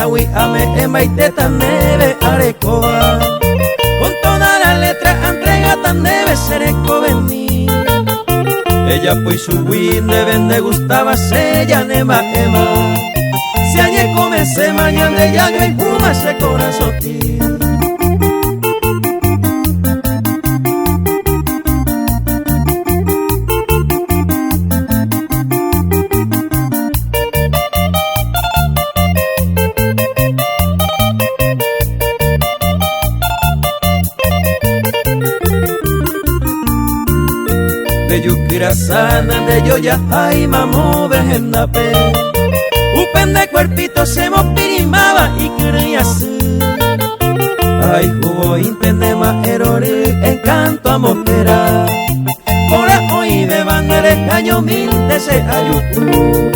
Hawi ame emaite tan neve arecoa. Con toda la letra entrega tan debe ser venir. Ella pues su win de gustaba sella nema ema. Si añe comencé mañana de llaga y fuma ese corazón ti. De yukira sana de yoya ay mamó vejendape. Upen de cuerpito se mopirimaba y creía así. Ay jugo intende más errores encanto a mopera. Por hoy de bandere caño mil de se ayuku.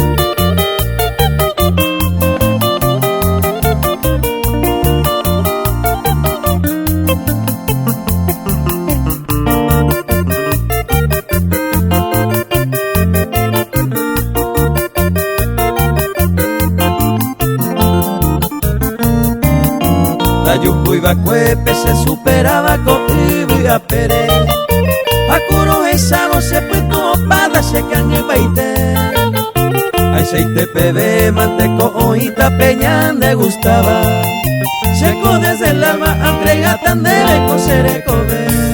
Cuepe se superaba con Ibi a Pere. Akuro esa voz se puso opada se can el baite. Aceite pebe manteco hojita peñan de gustaba. Seco desde el alma entrega tan debe coser comer.